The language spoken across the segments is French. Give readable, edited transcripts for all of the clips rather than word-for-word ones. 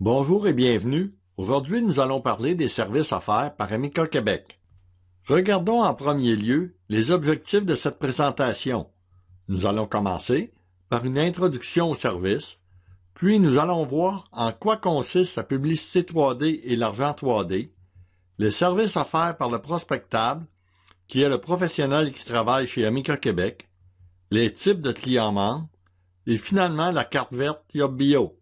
Bonjour et bienvenue. Aujourd'hui, nous allons parler des services offerts par Amica Québec. Regardons en premier lieu les objectifs de cette présentation. Nous allons commencer par une introduction au service, puis nous allons voir en quoi consiste la publicité 3D et l'argent 3D, les services offerts par le prospectable, qui est le professionnel qui travaille chez Amica Québec, les types de clients membres, et finalement la carte verte YobBio.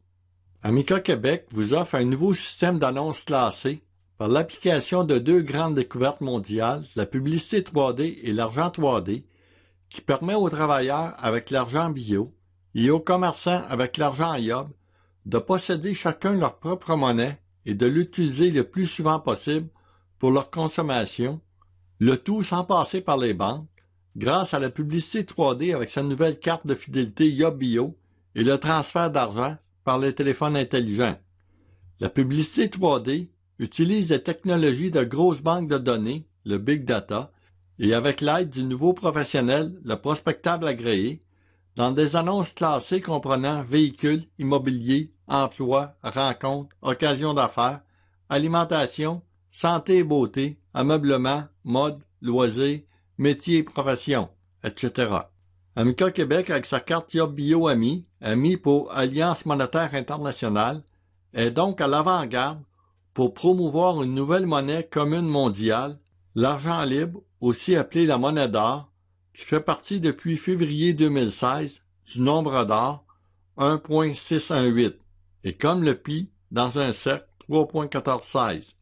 Amica Québec vous offre un nouveau système d'annonces classées par l'application de deux grandes découvertes mondiales, la publicité 3D et l'argent 3D, qui permet aux travailleurs avec l'argent bio et aux commerçants avec l'argent Yob de posséder chacun leur propre monnaie et de l'utiliser le plus souvent possible pour leur consommation, le tout sans passer par les banques, grâce à la publicité 3D avec sa nouvelle carte de fidélité YobBio et le transfert d'argent par les téléphones intelligents. La publicité 3D utilise des technologies de grosses banques de données, le Big Data, et avec l'aide du nouveau professionnel, le prospectable agréé, dans des annonces classées comprenant véhicules, immobilier, emploi, rencontres, occasions d'affaires, alimentation, santé et beauté, ameublement, mode, loisirs, métiers et professions, etc. Amica Québec, avec sa carte YobBio Ami, Ami pour Alliance monétaire internationale, est donc à l'avant-garde pour promouvoir une nouvelle monnaie commune mondiale, l'argent libre, aussi appelé la monnaie d'or, qui fait partie depuis février 2016 du nombre d'or 1.618, et comme le pi dans un cercle 3.1416.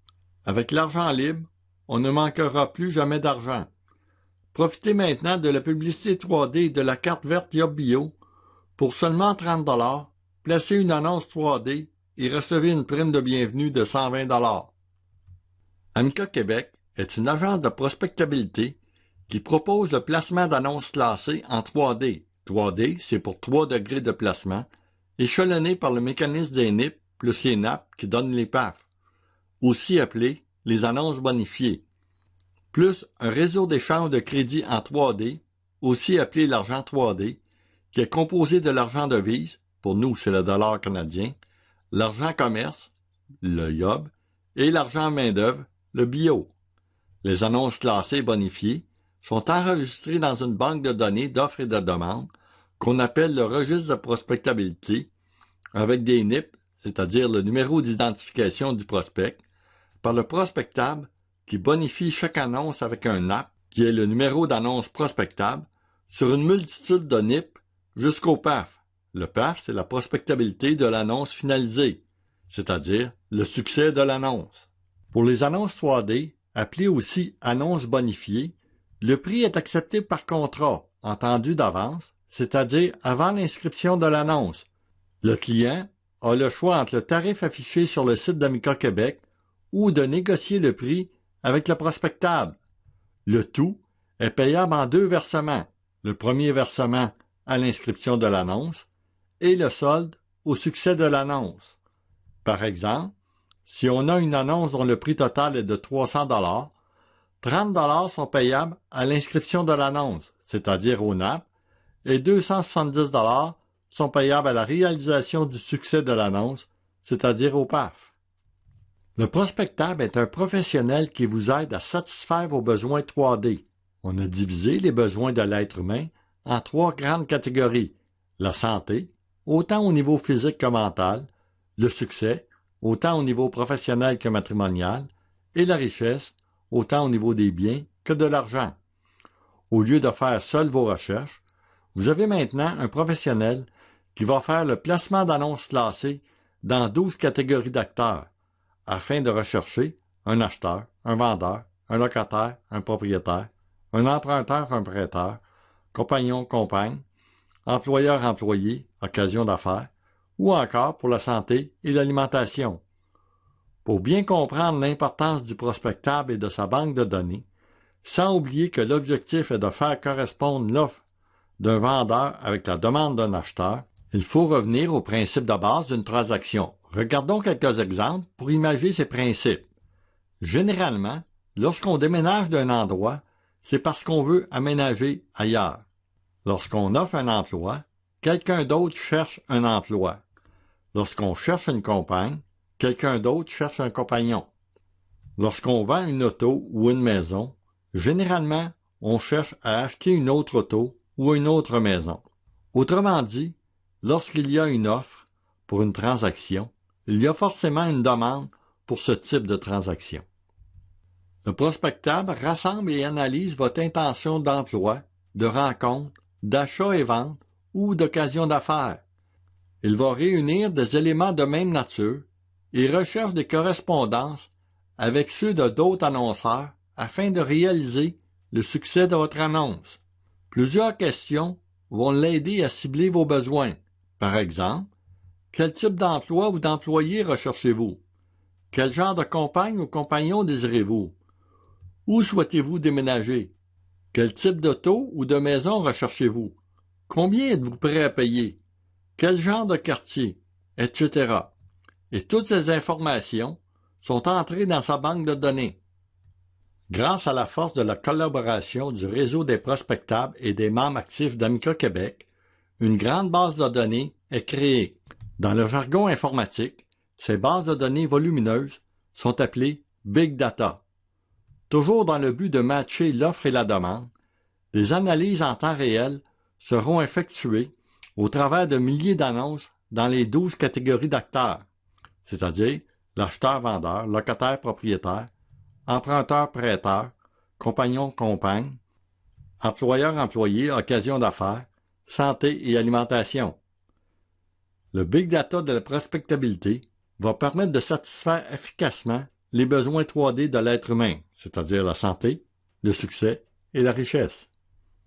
Avec l'argent libre, on ne manquera plus jamais d'argent. Profitez maintenant de la publicité 3D et de la carte verte YobBio. Pour seulement 30 $, placez une annonce 3D et recevez une prime de bienvenue de 120 $. Amica Québec est une agence de prospectabilité qui propose le placement d'annonces classées en 3D. 3D, c'est pour 3 degrés de placement, échelonnés par le mécanisme des NIP plus les NAP qui donnent les PAF, aussi appelés les annonces bonifiées, plus un réseau d'échange de crédit en 3D, aussi appelé l'argent 3D, qui est composé de l'argent devise, pour nous c'est le dollar canadien, l'argent commerce, le Yob, et l'argent main-d'œuvre, le bio. Les annonces classées bonifiées sont enregistrées dans une banque de données d'offres et de demandes qu'on appelle le registre de prospectabilité, avec des NIP, c'est-à-dire le numéro d'identification du prospect, par le prospectable qui bonifie chaque annonce avec un NAP, qui est le numéro d'annonce prospectable, sur une multitude de NIP jusqu'au PAF. Le PAF, c'est la prospectabilité de l'annonce finalisée, c'est-à-dire le succès de l'annonce. Pour les annonces 3D, appelées aussi annonces bonifiées, le prix est accepté par contrat, entendu d'avance, c'est-à-dire avant l'inscription de l'annonce. Le client a le choix entre le tarif affiché sur le site d'Amica Québec ou de négocier le prix avec le prospectable. Le tout est payable en 2 versements. Le premier versement à l'inscription de l'annonce et le solde au succès de l'annonce. Par exemple, si on a une annonce dont le prix total est de 300 $, 30 $ sont payables à l'inscription de l'annonce, c'est-à-dire au NAP, et 270 $ sont payables à la réalisation du succès de l'annonce, c'est-à-dire au PAF. Le prospectable est un professionnel qui vous aide à satisfaire vos besoins 3D. On a divisé les besoins de l'être humain en 3 grandes catégories. La santé, autant au niveau physique que mental, le succès, autant au niveau professionnel que matrimonial, et la richesse, autant au niveau des biens que de l'argent. Au lieu de faire seul vos recherches, vous avez maintenant un professionnel qui va faire le placement d'annonces classées dans 12 catégories d'acteurs, afin de rechercher un acheteur, un vendeur, un locataire, un propriétaire, un emprunteur, un prêteur, compagnon, compagne, employeur, employé, occasion d'affaires, ou encore pour la santé et l'alimentation. Pour bien comprendre l'importance du prospectable et de sa banque de données, sans oublier que l'objectif est de faire correspondre l'offre d'un vendeur avec la demande d'un acheteur, il faut revenir au principe de base d'une transaction. Regardons quelques exemples pour imaginer ces principes. Généralement, lorsqu'on déménage d'un endroit, c'est parce qu'on veut aménager ailleurs. Lorsqu'on offre un emploi, quelqu'un d'autre cherche un emploi. Lorsqu'on cherche une compagne, quelqu'un d'autre cherche un compagnon. Lorsqu'on vend une auto ou une maison, généralement, on cherche à acheter une autre auto ou une autre maison. Autrement dit, lorsqu'il y a une offre pour une transaction, il y a forcément une demande pour ce type de transaction. Le prospectable rassemble et analyse votre intention d'emploi, de rencontre, d'achat et vente ou d'occasion d'affaires. Il va réunir des éléments de même nature et recherche des correspondances avec ceux de d'autres annonceurs afin de réaliser le succès de votre annonce. Plusieurs questions vont l'aider à cibler vos besoins. Par exemple, quel type d'emploi ou d'employé recherchez-vous? Quel genre de compagne ou compagnon désirez-vous? Où souhaitez-vous déménager? Quel type d'auto ou de maison recherchez-vous? Combien êtes-vous prêt à payer? Quel genre de quartier? Etc. Et toutes ces informations sont entrées dans sa banque de données. Grâce à la force de la collaboration du réseau des prospectables et des membres actifs d'Amica Québec, une grande base de données est créée. Dans le jargon informatique, ces bases de données volumineuses sont appelées Big Data. Toujours dans le but de matcher l'offre et la demande, des analyses en temps réel seront effectuées au travers de milliers d'annonces dans les 12 catégories d'acteurs, c'est-à-dire l'acheteur-vendeur, locataire-propriétaire, emprunteur-prêteur, compagnon-compagne, employeur-employé, occasion d'affaires, santé et alimentation. Le Big Data de la prospectabilité va permettre de satisfaire efficacement les besoins 3D de l'être humain, c'est-à-dire la santé, le succès et la richesse.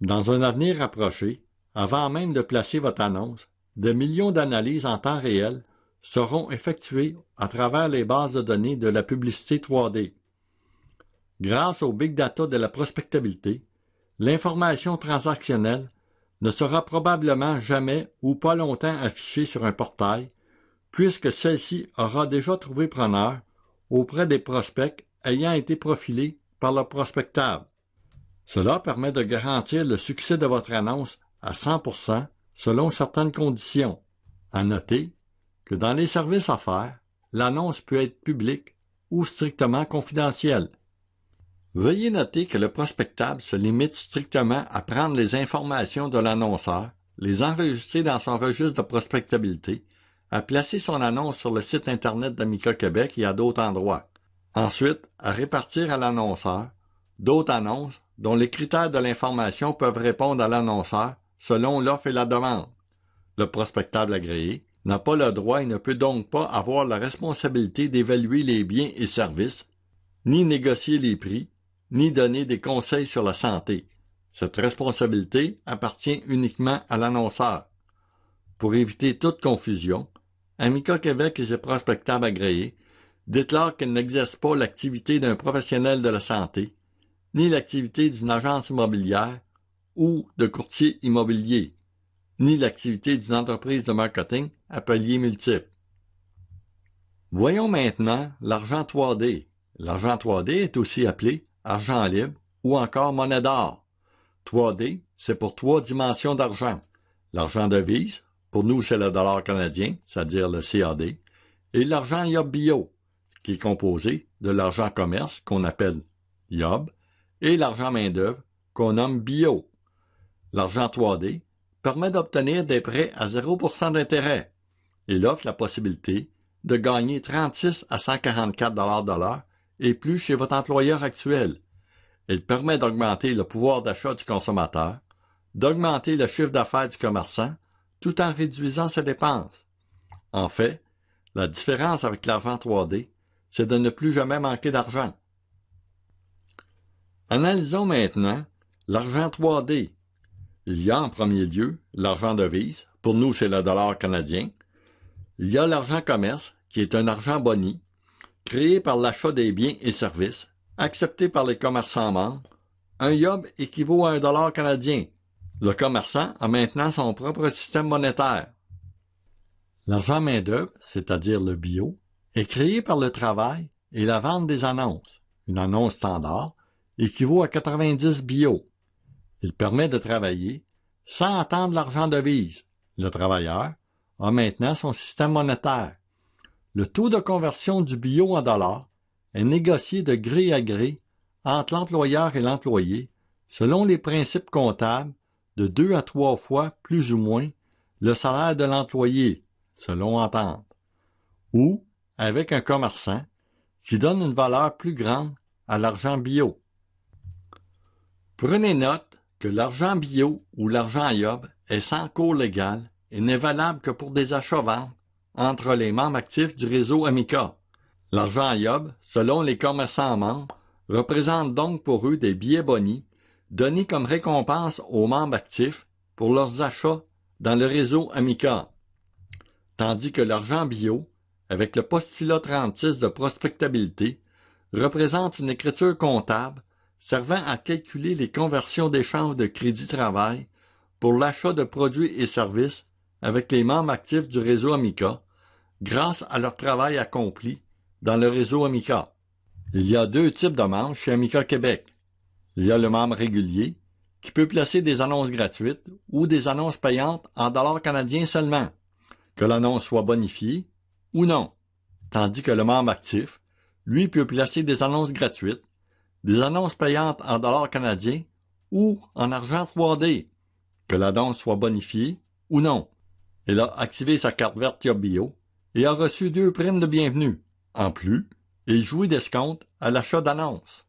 Dans un avenir rapproché, avant même de placer votre annonce, des millions d'analyses en temps réel seront effectuées à travers les bases de données de la publicité 3D. Grâce au Big Data de la prospectabilité, l'information transactionnelle ne sera probablement jamais ou pas longtemps affichée sur un portail, puisque celle-ci aura déjà trouvé preneur auprès des prospects ayant été profilés par le prospectable. Cela permet de garantir le succès de votre annonce à 100% selon certaines conditions. À noter que dans les services offerts, l'annonce peut être publique ou strictement confidentielle. Veuillez noter que le prospectable se limite strictement à prendre les informations de l'annonceur, les enregistrer dans son registre de prospectabilité, à placer son annonce sur le site Internet d'Amica Québec et à d'autres endroits. Ensuite, à répartir à l'annonceur d'autres annonces dont les critères de l'information peuvent répondre à l'annonceur selon l'offre et la demande. Le prospectable agréé n'a pas le droit et ne peut donc pas avoir la responsabilité d'évaluer les biens et services, ni négocier les prix, ni donner des conseils sur la santé. Cette responsabilité appartient uniquement à l'annonceur. Pour éviter toute confusion, Amica Québec et ses prospectables agréés déclarent qu'il n'exerce pas l'activité d'un professionnel de la santé, ni l'activité d'une agence immobilière ou de courtier immobilier, ni l'activité d'une entreprise de marketing à paliers multiples. Voyons maintenant l'argent 3D. L'argent 3D est aussi appelé argent libre ou encore monnaie d'or. 3D, c'est pour 3 dimensions d'argent. L'argent devise, pour nous c'est le dollar canadien, c'est-à-dire le CAD, et l'argent IOB Bio, qui est composé de l'argent commerce qu'on appelle IOB et l'argent main-d'œuvre qu'on nomme Bio. L'argent 3D permet d'obtenir des prêts à 0% d'intérêt. Il offre la possibilité de gagner 36 à 144 $ de l'heure et plus chez votre employeur actuel. Il permet d'augmenter le pouvoir d'achat du consommateur, d'augmenter le chiffre d'affaires du commerçant, tout en réduisant ses dépenses. En fait, la différence avec l'argent 3D, c'est de ne plus jamais manquer d'argent. Analysons maintenant l'argent 3D. Il y a en premier lieu l'argent devise, pour nous c'est le dollar canadien. Il y a l'argent commerce, qui est un argent boni, créé par l'achat des biens et services, accepté par les commerçants membres. Un IOB équivaut à $1 canadien. Le commerçant a maintenant son propre système monétaire. L'argent main-d'œuvre, c'est-à-dire le bio, est créé par le travail et la vente des annonces. Une annonce standard équivaut à 90 bio. Il permet de travailler sans attendre l'argent devise. Le travailleur a maintenant son système monétaire. Le taux de conversion du bio en dollars est négocié de gré à gré entre l'employeur et l'employé selon les principes comptables de 2 à 3 fois plus ou moins le salaire de l'employé, selon entente, ou avec un commerçant qui donne une valeur plus grande à l'argent bio. Prenez note que l'argent bio ou l'argent IOB est sans cours légal et n'est valable que pour des achats-ventes entre les membres actifs du réseau Amica. L'argent IOB, selon les commerçants membres, représente donc pour eux des billets bonis donnés comme récompense aux membres actifs pour leurs achats dans le réseau Amica. Tandis que l'argent bio, avec le postulat 36 de prospectabilité, représente une écriture comptable servant à calculer les conversions d'échange de crédit-travail pour l'achat de produits et services avec les membres actifs du réseau Amica, grâce à leur travail accompli dans le réseau Amica. Il y a 2 types de membres chez Amica Québec. Il y a le membre régulier, qui peut placer des annonces gratuites ou des annonces payantes en dollars canadiens seulement, que l'annonce soit bonifiée ou non, tandis que le membre actif, lui, peut placer des annonces gratuites, des annonces payantes en dollars canadiens ou en argent 3D, que l'annonce soit bonifiée ou non. Il a activé sa carte verte IOB Bio et a reçu 2 primes de bienvenue. En plus, il jouit d'escompte à l'achat d'annonces.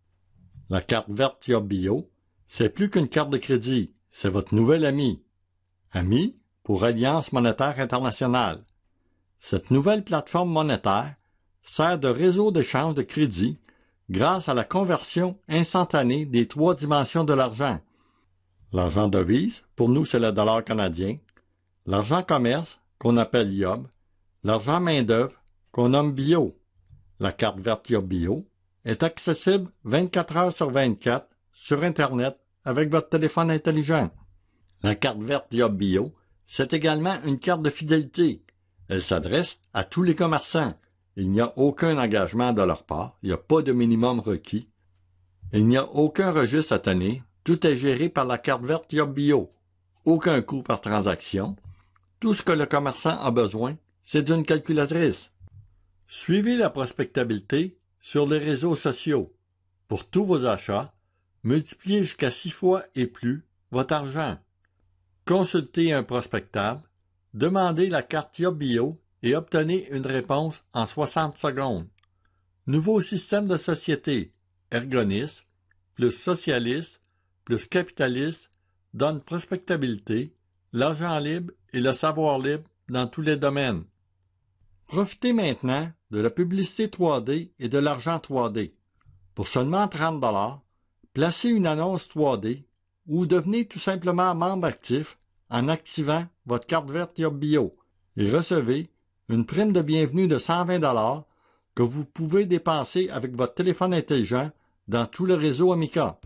La carte verte IOB Bio, c'est plus qu'une carte de crédit, c'est votre nouvel ami. Ami pour Alliance monétaire internationale. Cette nouvelle plateforme monétaire sert de réseau d'échange de crédit grâce à la conversion instantanée des 3 dimensions de l'argent. L'argent devise, pour nous c'est le dollar canadien, l'argent commerce, qu'on appelle IOB, l'argent main-d'œuvre, qu'on nomme bio. La carte verte IOB Bio est accessible 24 heures sur 24 sur Internet avec votre téléphone intelligent. La carte verte IOB Bio, c'est également une carte de fidélité. Elle s'adresse à tous les commerçants. Il n'y a aucun engagement de leur part, il n'y a pas de minimum requis. Il n'y a aucun registre à tenir, tout est géré par la carte verte IOB Bio. Aucun coût par transaction. Tout ce que le commerçant a besoin, c'est d'une calculatrice. Suivez la prospectabilité sur les réseaux sociaux. Pour tous vos achats, multipliez jusqu'à 6 fois et plus votre argent. Consultez un prospectable, demandez la carte IOB Bio et obtenez une réponse en 60 secondes. Nouveau système de société, ergoniste, plus socialiste, plus capitaliste, donne prospectabilité, l'argent libre et le savoir libre dans tous les domaines. Profitez maintenant de la publicité 3D et de l'argent 3D. Pour seulement 30 $, placez une annonce 3D ou devenez tout simplement membre actif en activant votre carte verte IOB Bio et recevez une prime de bienvenue de 120 $ que vous pouvez dépenser avec votre téléphone intelligent dans tout le réseau Amica.